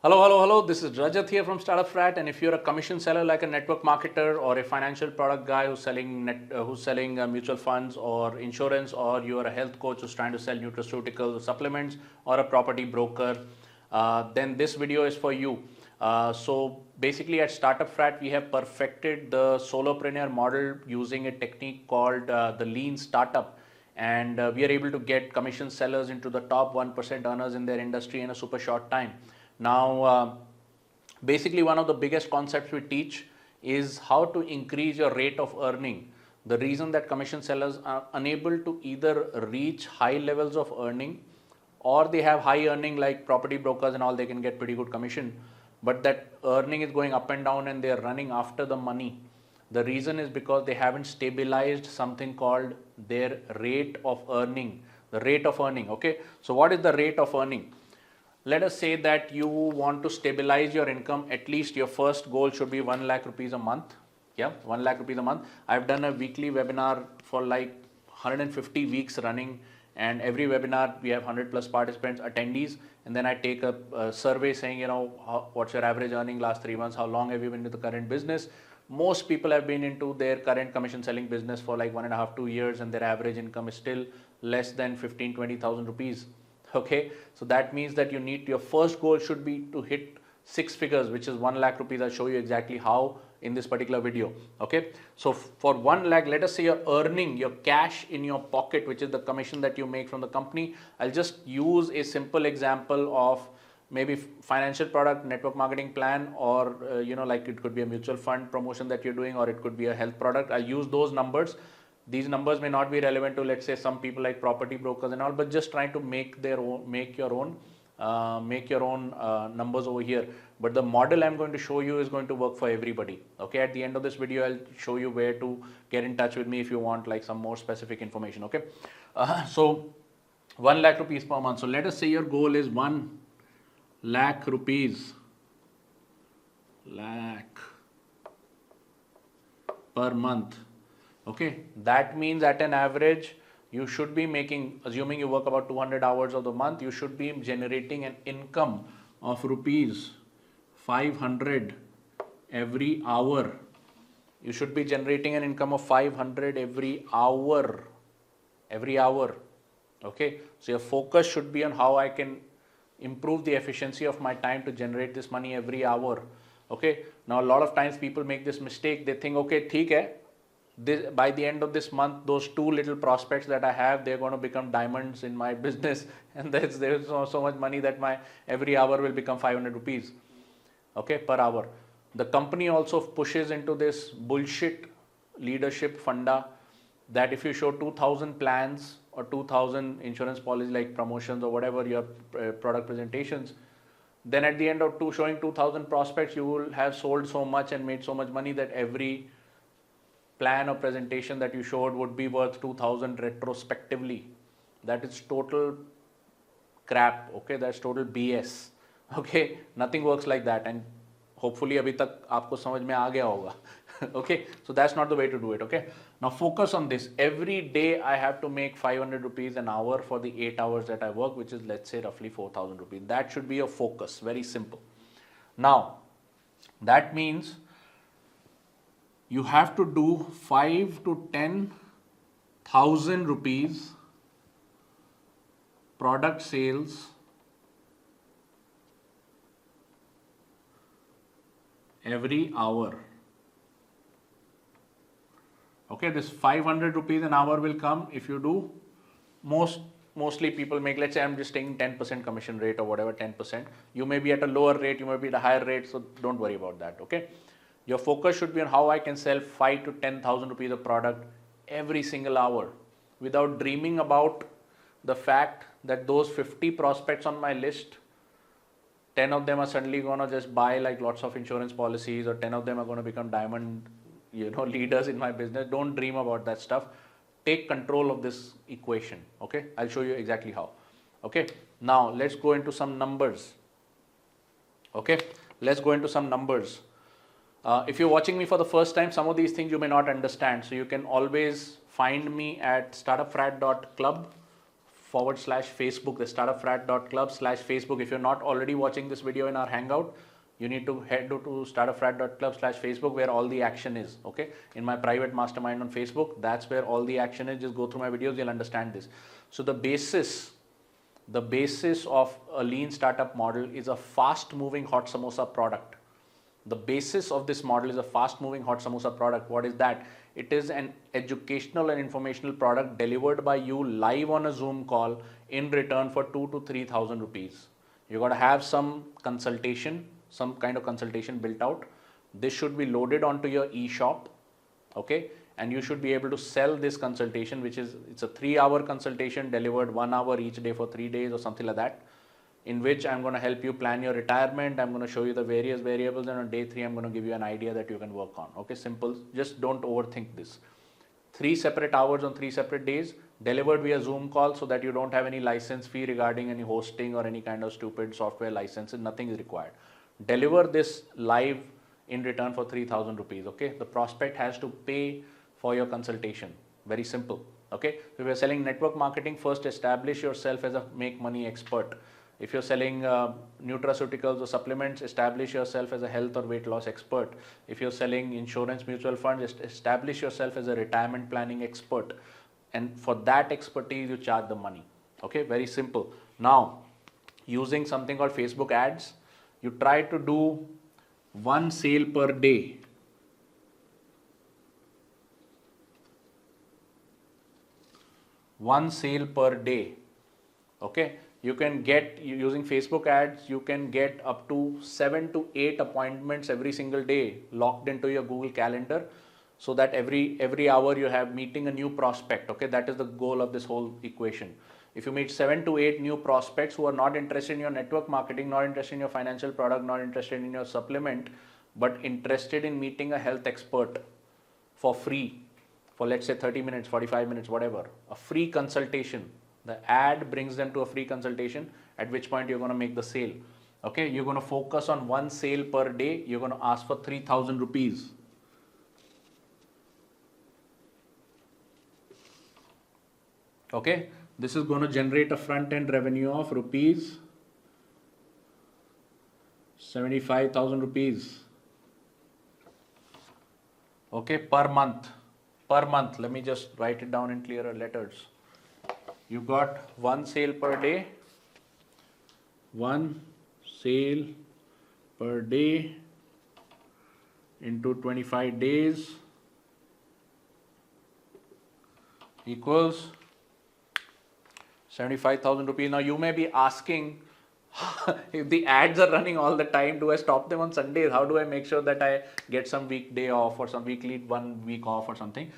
Hello. This is Rajat here from Startup Frat, and if you're a commission seller like a network marketer or a financial product guy who's selling mutual funds or insurance, or you're a health coach who's trying to sell nutraceuticals or supplements, or a property broker, then this video is for you. So basically, at Startup Frat, we have perfected the solopreneur model using a technique called the lean startup. And we are able to get commission sellers into the top 1% earners in their industry in a super short time. Now, basically one of the biggest concepts we teach is how to increase your rate of earning. The reason that commission sellers are unable to either reach high levels of earning, or they have high earning like property brokers and all, they can get pretty good commission, but that earning is going up and down and they are running after the money. The reason is because they haven't stabilized something called their rate of earning. The rate of earning, okay? So what is the rate of earning? Let us say that you want to stabilize your income. At least your first goal should be 1 lakh rupees a month. Yeah, 1 lakh rupees a month. I've done a weekly webinar for like 150 weeks running, and every webinar we have 100 plus participants, attendees, and then I take a survey saying, what's your average earning last 3 months? How long have you been into the current business? Most people have been into their current commission selling business for like 1.5 2 years, and their average income is still less than 15,000-20,000 rupees. Okay, so that means that your first goal should be to hit 6 figures, which is 1 lakh rupees. I'll show you exactly how in this particular video. Okay, so for 1 lakh, let us say you're earning your cash in your pocket, which is the commission that you make from the company. I'll just use a simple example of maybe financial product, network marketing plan, or like it could be a mutual fund promotion that you're doing, or it could be a health product. I'll use those numbers. These numbers may not be relevant to, let's say, some people like property brokers and all, but just trying to make your own numbers over here. But the model I'm going to show you is going to work for everybody. Okay, at the end of this video, I'll show you where to get in touch with me if you want like some more specific information. Okay, so 1 lakh rupees per month. So let us say your goal is 1 lakh rupees per month. Okay, that means at an average you should be making, assuming you work about 200 hours of the month, you should be generating an income of rupees 500 every hour. You should be generating an income of 500 every hour. Okay, so your focus should be on how I can improve the efficiency of my time to generate this money every hour. Okay, now a lot of times people make this mistake. They think, okay, theek hai, by the end of this month, those 2 little prospects that I have, they're going to become diamonds in my business, and there's so much money that my every hour will become 500 rupees, okay, per hour. The company also pushes into this bullshit leadership funda that if you show 2,000 plans or 2,000 insurance policies like promotions or whatever your product presentations, then at the end of showing 2,000 prospects, you will have sold so much and made so much money that every plan or presentation that you showed would be worth 2,000 retrospectively. That is total crap. Okay, that's total BS. Okay, nothing works like that, and hopefully abhi tak aapko samajh mein aa gaya hoga. Okay, so that's not the way to do it. Okay, now focus on this. Every day I have to make 500 rupees an hour for the 8 hours that I work, which is, let's say, roughly 4,000 rupees. That should be your focus. Very simple. Now that means you have to do 5 to 10,000 rupees product sales every hour. Okay, this 500 rupees an hour will come if you do mostly people make, let's say I'm just taking 10% commission rate or whatever, 10%. You may be at a lower rate, you may be at a higher rate, so don't worry about that. Okay, your focus should be on how I can sell 5 to 10,000 rupees of product every single hour, without dreaming about the fact that those 50 prospects on my list, 10 of them are suddenly going to just buy like lots of insurance policies, or 10 of them are going to become diamond leaders in my business. Don't dream about that stuff. Take control of this equation. Okay, I'll show you exactly how. Okay, now let's go into some numbers. Okay, let's go into some numbers. If you're watching me for the first time, some of these things you may not understand, so you can always find me at startupfrat.club /Facebook, the startupfrat.club/Facebook. If you're not already watching this video in our Hangout, you need to head to startupfrat.club/Facebook where all the action is. Okay, in my private mastermind on Facebook, that's where all the action is. Just go through my videos, you'll understand this. So the basis of a lean startup model is a fast moving hot samosa product. The basis of this model is a fast moving hot samosa product. What is that? It is an educational and informational product delivered by you live on a Zoom call in return for 2,000 to 3,000 rupees. You got to have some consultation, some kind of consultation built out. This should be loaded onto your e-shop, okay? And you should be able to sell this consultation, which is, it's a 3-hour consultation delivered 1 hour each day for 3 days or something like that, in which I'm going to help you plan your retirement. I'm going to show you the various variables, and on day 3 I'm going to give you an idea that you can work on. Okay, simple. Just don't overthink this. 3 separate hours on 3 separate days delivered via Zoom call, so that you don't have any license fee regarding any hosting or any kind of stupid software licenses. Nothing is required. Deliver this live in return for 3,000 rupees. Okay, the prospect has to pay for your consultation. Very simple. Okay, so if you're selling network marketing, first establish yourself as a make money expert. If you're selling nutraceuticals or supplements, establish yourself as a health or weight loss expert. If you're selling insurance mutual funds, establish yourself as a retirement planning expert. And for that expertise, you charge the money. Okay, very simple. Now, using something called Facebook ads, you try to do 1 sale per day. One sale per day. Okay, you can get, using Facebook ads, you can get up to 7 to 8 appointments every single day locked into your Google Calendar, so that every hour you have meeting a new prospect. Okay, that is the goal of this whole equation. If you meet 7 to 8 new prospects who are not interested in your network marketing, not interested in your financial product, not interested in your supplement, but interested in meeting a health expert for free, for let's say 30 minutes, 45 minutes, whatever, a free consultation. The ad brings them to a free consultation, at which point you're going to make the sale. Okay, you're going to focus on 1 sale per day. You're going to ask for 3,000 rupees. Okay, this is going to generate a front end revenue of rupees 75,000 rupees. Okay, per month. Per month, let me just write it down in clearer letters. You got 1 sale per day, 1 sale per day into 25 days equals 75,000 rupees. Now you may be asking, if the ads are running all the time, do I stop them on Sundays? How do I make sure that I get some weekday off or some weekly 1 week off or something?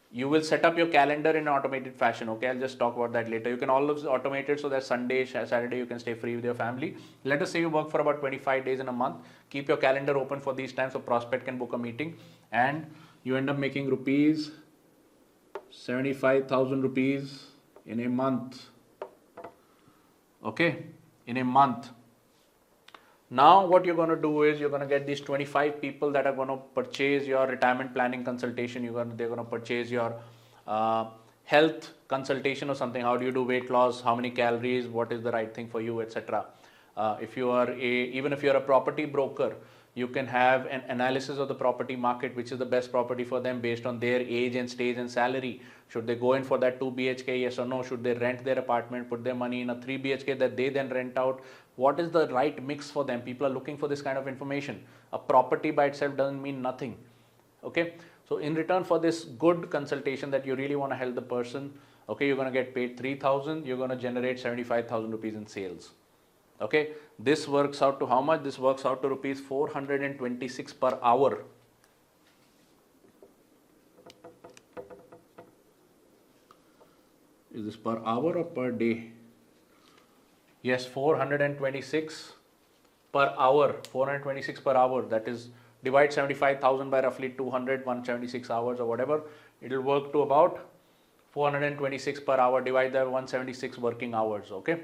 You will set up your calendar in an automated fashion. Okay, I'll just talk about that later. You can always automate it so that Sunday, Saturday you can stay free with your family. Let us say you work for about 25 days in a month. Keep your calendar open for these times so prospect can book a meeting, and you end up making rupees 75,000 rupees in a month. Okay, in a month. Now what you're going to do is you're going to get these 25 people that are going to purchase your retirement planning consultation. They're going to purchase your health consultation or something. How do you do weight loss? How many calories? What is the right thing for you, etc. Even if you're a property broker, you can have an analysis of the property market, which is the best property for them based on their age and stage and salary. Should they go in for that 2 BHK, yes or no? Should they rent their apartment, put their money in a 3 BHK that they then rent out? What is the right mix for them? People are looking for this kind of information. A property by itself doesn't mean nothing. Okay, so in return for this good consultation that you really want to help the person, okay, you're going to get paid 3,000, you're going to generate 75,000 rupees in sales. Okay, this works out to how much? This works out to rupees 426 per hour. Is this per hour or per day? Yes, 426 per hour. 426 per hour. That is, divide 75,000 by roughly 200, 176 hours or whatever. It will work to about 426 per hour. Divide that 176 working hours. Okay.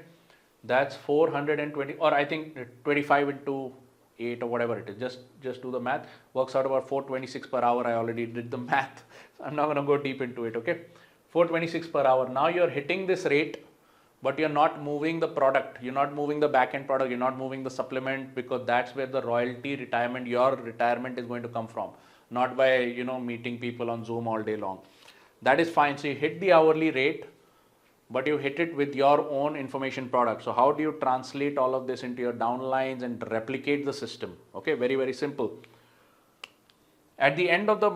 That's 420, or I think 25 into 8 or whatever it is. Just do the math. Works out about 426 per hour. I already did the math. I'm not going to go deep into it. Okay. 426 per hour. Now you're hitting this rate but you're not moving the product, you're not moving the back end product, you're not moving the supplement, because that's where the royalty retirement, your retirement is going to come from, not by meeting people on Zoom all day long. That is fine. So you hit the hourly rate, but you hit it with your own information product. So how do you translate all of this into your downlines and replicate the system? Okay, very, very simple. At the end of the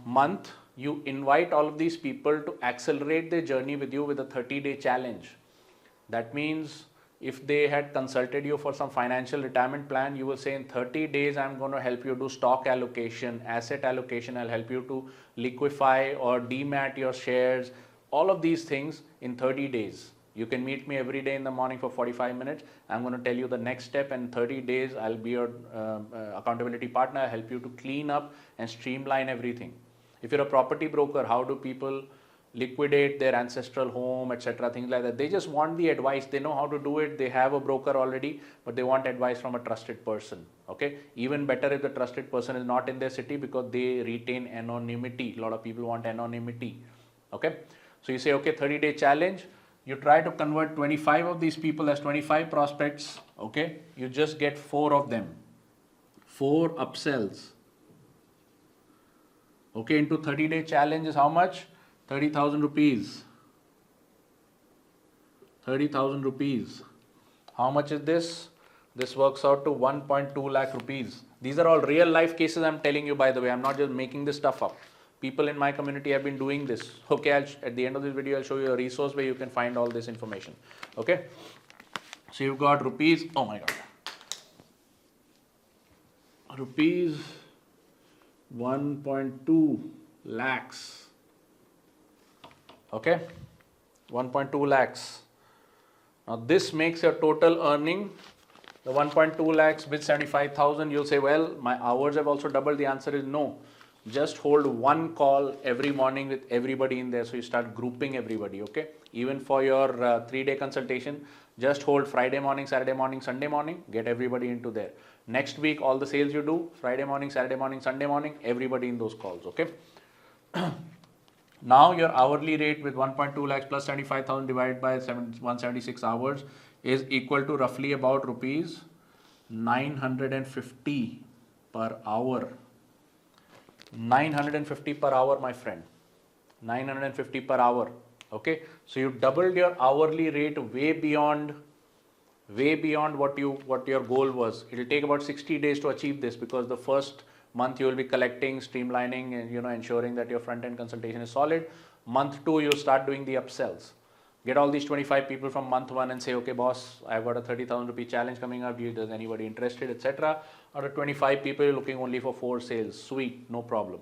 month, you invite all of these people to accelerate their journey with you with a 30-day challenge. That means if they had consulted you for some financial retirement plan, you will say in 30 days, I'm going to help you do stock allocation, asset allocation. I'll help you to liquefy or demat your shares, all of these things in 30 days. You can meet me every day in the morning for 45 minutes. I'm going to tell you the next step, and in 30 days, I'll be your accountability partner. I'll help you to clean up and streamline everything. If you're a property broker, how do people liquidate their ancestral home, etc., things like that? They just want the advice. They know how to do it. They have a broker already, but they want advice from a trusted person. Okay. Even better if the trusted person is not in their city, because they retain anonymity. A lot of people want anonymity. Okay. So you say, okay, 30-day challenge. You try to convert 25 of these people as 25 prospects. Okay. You just get 4 of them. 4 upsells. Okay, into 30-day challenge is how much? 30,000 rupees. 30,000 rupees. How much is this? This works out to 1.2 lakh rupees. These are all real life cases I'm telling you, by the way. I'm not just making this stuff up. People in my community have been doing this. Okay, at the end of this video, I'll show you a resource where you can find all this information. Okay. So you've got rupees. Oh my God. Rupees 1.2 lakhs. Okay, 1.2 lakhs. Now this makes your total earning, the 1.2 lakhs with 75,000. You'll say, well, my hours have also doubled. The answer is no. Just hold one call every morning with everybody in there. So you start grouping everybody. Okay, even for your 3-day consultation, just hold Friday morning, Saturday morning, Sunday morning, get everybody into there. Next week, all the sales you do, Friday morning, Saturday morning, Sunday morning, everybody in those calls. Okay. Now your hourly rate with 1.2 lakhs plus 75,000 divided by 176 hours is equal to roughly about rupees 950 per hour. 950 per hour, my friend. 950 per hour. Okay. So you doubled your hourly rate way beyond what your goal was. It will take about 60 days to achieve this, because the first month you will be collecting, streamlining, and ensuring that your front end consultation is solid. Month 2, you'll start doing the upsells. Get all these 25 people from month 1 and say, okay, boss, I've got a 30,000 rupee challenge coming up. Is anybody interested, etc. Out of 25 people, you're looking only for 4 sales. Sweet, no problem.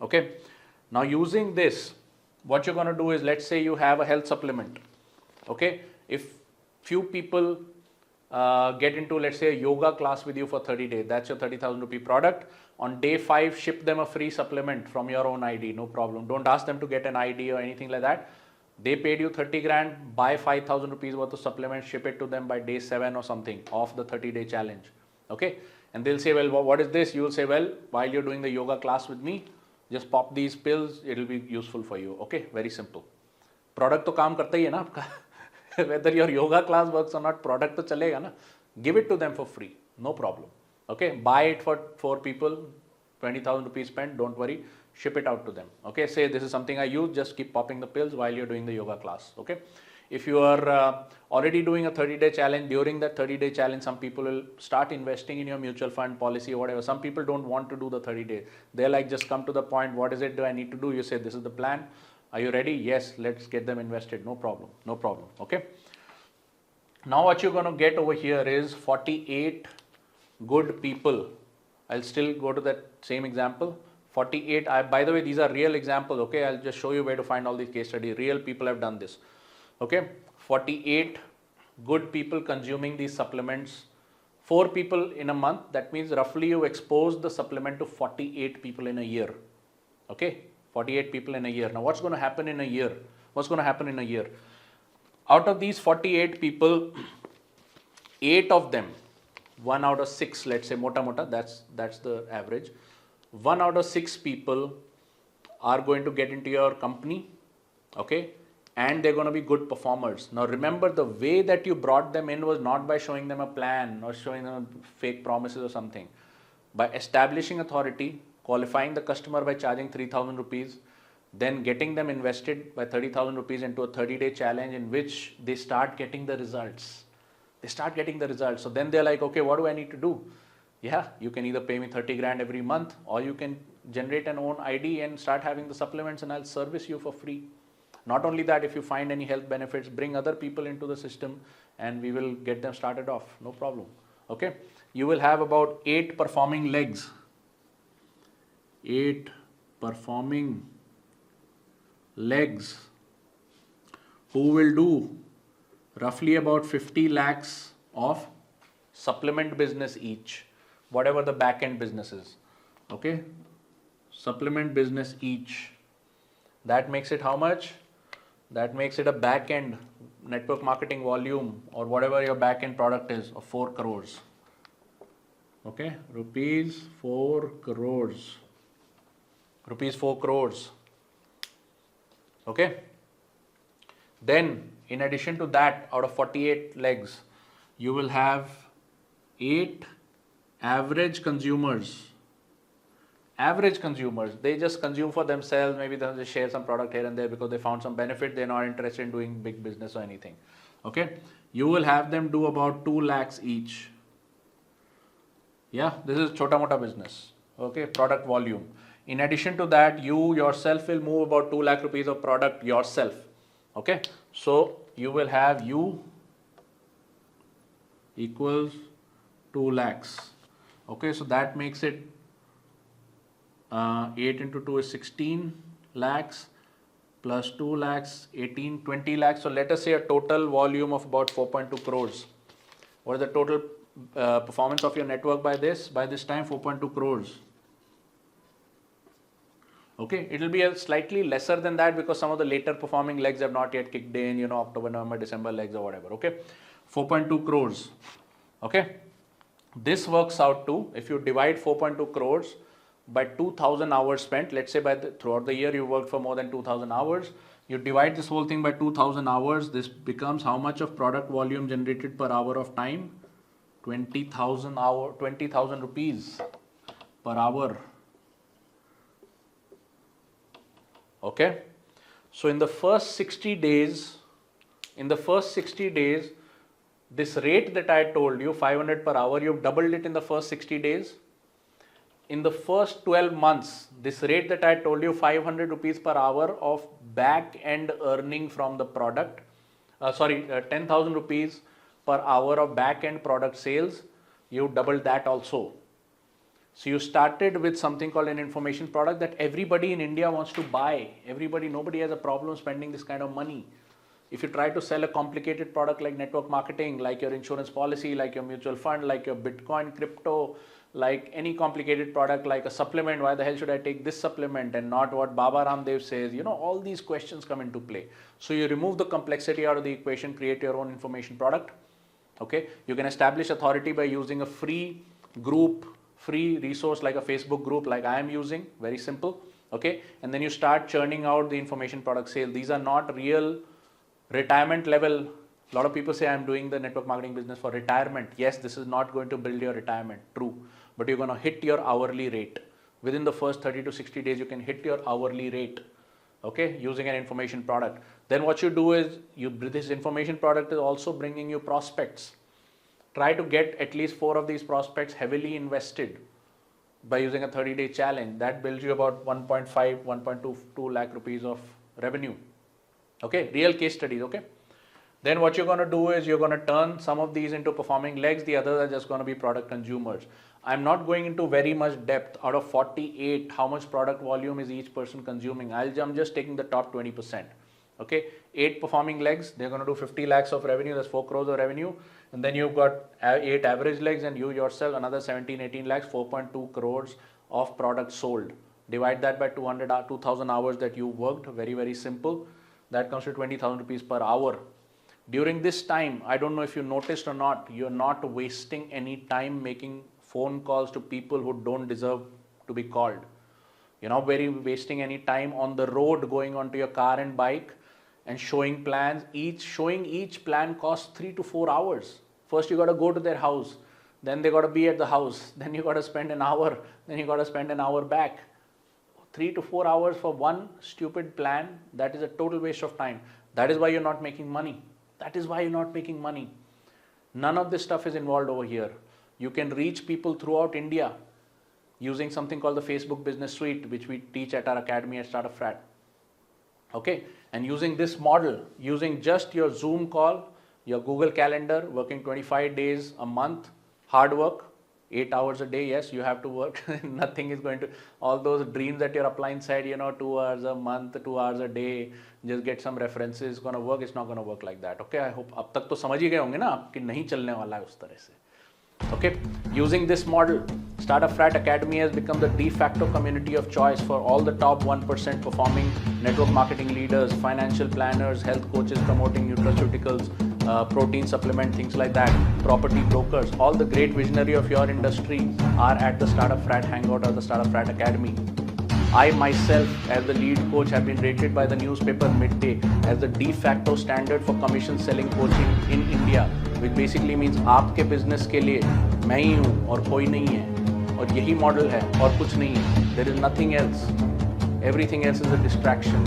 Okay. Now using this, what you're going to do is, let's say you have a health supplement. Okay. If few people get into, let's say, a yoga class with you for 30 days, that's your 30,000 rupee product. On day 5, ship them a free supplement from your own ID, no problem. Don't ask them to get an ID or anything like that. They paid you 30 grand, buy 5,000 rupees worth of supplement, ship it to them by day 7 or something of the 30-day challenge. Okay. And they'll say, well, what is this? You'll say, well, while you're doing the yoga class with me, just pop these pills. It'll be useful for you. Okay. Very simple. Product to kaam karta hi hai na aapka. Whether your yoga class works or not, product to chalega na. Give it to them for free. No problem. Okay. Buy it for 4 people, 20,000 rupees spent. Don't worry. Ship it out to them. Okay. Say, this is something I use. Just keep popping the pills while you're doing the yoga class. Okay. If you are already doing a 30-day challenge, during that 30-day challenge, some people will start investing in your mutual fund policy or whatever. Some people don't want to do the 30 days. They're like, just come to the point. What is it do I need to do? You say, this is the plan. Are you ready? Yes, let's get them invested. No problem. No problem. Okay. Now what you're going to get over here is 48 good people. I'll still go to that same example. 48. By the way, these are real examples. Okay. I'll just show you where to find all these case studies. Real people have done this. Okay. 48 good people consuming these supplements. 4 people in a month. That means roughly you expose the supplement to 48 people in a year. Okay. 48 people in a year. Now what's going to happen in a year? What's going to happen in a year? Out of these 48 people, 8 of them, 1 out of 6, let's say mota, that's the average. 1 out of 6 people are going to get into your company. Okay. and they're going to be good performers. Now remember, the way that you brought them in was not by showing them a plan or showing them fake promises or something. By establishing authority, qualifying the customer by charging 3,000 rupees, then getting them invested by 30,000 rupees into a 30-day challenge in which they start getting the results. They start getting the results. So then they're like, okay, what do I need to do? Yeah, you can either pay me 30 grand every month, or you can generate an own ID and start having the supplements, and I'll service you for free. Not only that, if you find any health benefits, bring other people into the system and we will get them started off. No problem. Okay. You will have about 8 performing legs. 8 performing legs who will do roughly about 50 lakhs of supplement business each, whatever the back end business is. Okay. Supplement business each. That makes it how much? That makes it a back end network marketing volume, or whatever your back end product is, of 4 crores. Okay, rupees 4 crores. Rupees 4 crores. Okay. Then, in addition to that, out of 48 legs, you will have 8 average consumers. Average consumers, they just consume for themselves, maybe they'll just share some product here and there because they found some benefit, they're not interested in doing big business or anything. Okay, you will have them do about 2 lakhs each. Yeah, this is chota mota business. Okay, product volume. In addition to that, you yourself will move about 2 lakh rupees of product yourself. Okay, so you will have you equals 2 lakhs. Okay, so that makes it 8 into 2 is 16 lakhs plus 2 lakhs, 18, 20 lakhs. So let us say a total volume of about 4.2 crores. What is the total performance of your network by this? By this time, 4.2 crores. Okay, it will be a slightly lesser than that because some of the later performing legs have not yet kicked in, you know, October, November, December legs or whatever. Okay, 4.2 crores. Okay, this works out to, if you divide 4.2 crores by 2,000 hours spent, let's say throughout the year you worked for more than 2,000 hours, you divide this whole thing by 2,000 hours, this becomes how much of product volume generated per hour of time? 20,000 rupees per hour. Okay, so in the first 60 days, this rate that I told you, 500 per hour, you've doubled it in the first 60 days. In the first 12 months, this rate that I told you, 500 rupees per hour of back end earning from the product, 10,000 rupees per hour of back end product sales, you doubled that also. So you started with something called an information product that everybody in India wants to buy. Nobody has a problem spending this kind of money. If you try to sell a complicated product like network marketing, like your insurance policy, like your mutual fund, like your Bitcoin, crypto, like any complicated product like a supplement, why the hell should I take this supplement and not what Baba Ramdev says? You know, all these questions come into play. So you remove the complexity out of the equation, create your own information product. Okay, you can establish authority by using a free group, free resource like a Facebook group like I am using, very simple. Okay, and then you start churning out the information product sale. These are not real retirement level. A lot of people say I'm doing the network marketing business for retirement. Yes, this is not going to build your retirement, true, but you're going to hit your hourly rate. Within the first 30 to 60 days, you can hit your hourly rate, okay, using an information product. Then what you do is, this information product is also bringing you prospects. Try to get at least 4 of these prospects heavily invested by using a 30-day challenge. That builds you about 1.2 lakh rupees of revenue. Okay, real case studies, okay. Then what you're going to do is you're going to turn some of these into performing legs, the others are just going to be product consumers. I'm not going into very much depth. Out of 48, how much product volume is each person consuming? I'm just taking the top 20%. Okay, 8 performing legs, they're going to do 50 lakhs of revenue, that's 4 crores of revenue. And then you've got 8 average legs and you yourself another 17, 18 lakhs, 4.2 crores of product sold. Divide that by 2,000 hours that you worked, very, very simple. That comes to 20,000 rupees per hour. During this time, I don't know if you noticed or not, you're not wasting any time making phone calls to people who don't deserve to be called. You're not wasting any time on the road going onto your car and bike and showing plans. Showing each plan costs 3 to 4 hours. First you got to go to their house, then they got to be at the house, then you got to spend an hour, then you got to spend an hour back. 3 to 4 hours for one stupid plan, that is a total waste of time. That is why you're not making money. That is why you're not making money. None of this stuff is involved over here. You can reach people throughout India using something called the Facebook Business Suite, which we teach at our academy at Startup Frat. Okay, and using this model, using just your Zoom call, your Google Calendar, working 25 days a month, hard work, 8 hours a day, yes, you have to work. Nothing is going to, all those dreams that you're applying said, 2 hours a month, 2 hours a day, just get some references, going to work. It's not going to work like that. Okay, I hope अब तक तो समझ ही गए होंगे ना आप कि नहीं चलने वाला है उस तरह से. Okay, using this model, Startup Frat Academy has become the de facto community of choice for all the top 1% performing network marketing leaders, financial planners, health coaches promoting nutraceuticals, protein supplement, things like that, property brokers. All the great visionary of your industry are at the Startup Frat Hangout or the Startup Frat Academy. I myself, as the lead coach, have been rated by the newspaper Midday as the de facto standard for commission selling coaching in India, which basically means आपके business के लिए मैं ही हूँ और कोई नहीं है, और यही model है और कुछ नहीं है. There is nothing else. Everything else is a distraction.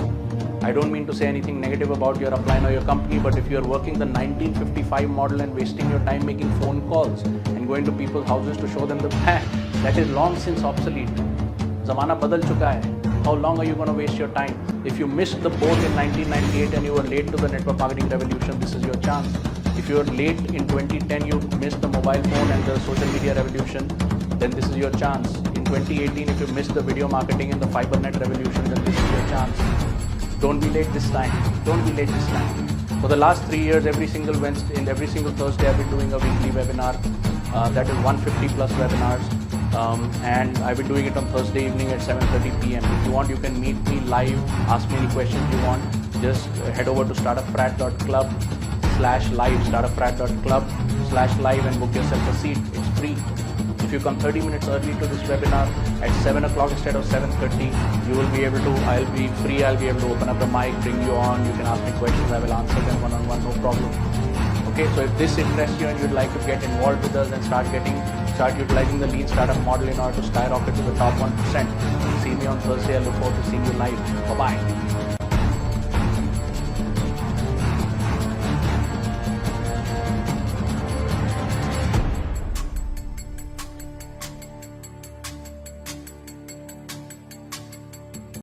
I don't mean to say anything negative about your upline or your company, but if you are working the 1955 model and wasting your time making phone calls and going to people's houses to show them the plan, that is long since obsolete. Zamana badal chuka hai. How long are you going to waste your time? If you missed the boat in 1998 and you were late to the network marketing revolution, this is your chance. If you are late in 2010, you missed the mobile phone and the social media revolution, then this is your chance. In 2018, if you missed the video marketing and the fiber net revolution, then this is your chance. Don't be late this time. Don't be late this time. For the last 3 years, every single Wednesday and every single Thursday, I've been doing a weekly webinar. That is 150 plus webinars. And I've been doing it on Thursday evening at 7:30 p.m. If you want, you can meet me live, ask me any questions you want. Just head over to startupfrat.club/live, startupfrat.club/live and book yourself a seat. It's free. If you come 30 minutes early to this webinar at 7 o'clock instead of 7:30, you will be able to, I'll be free, I'll be able to open up the mic, bring you on, you can ask me questions, I will answer them one-on-one, no problem. Okay, so if this interests you and you'd like to get involved with us and start utilizing the lean startup model in order to skyrocket to the top 1%, see me on Thursday. I look forward to seeing you live. Bye-bye.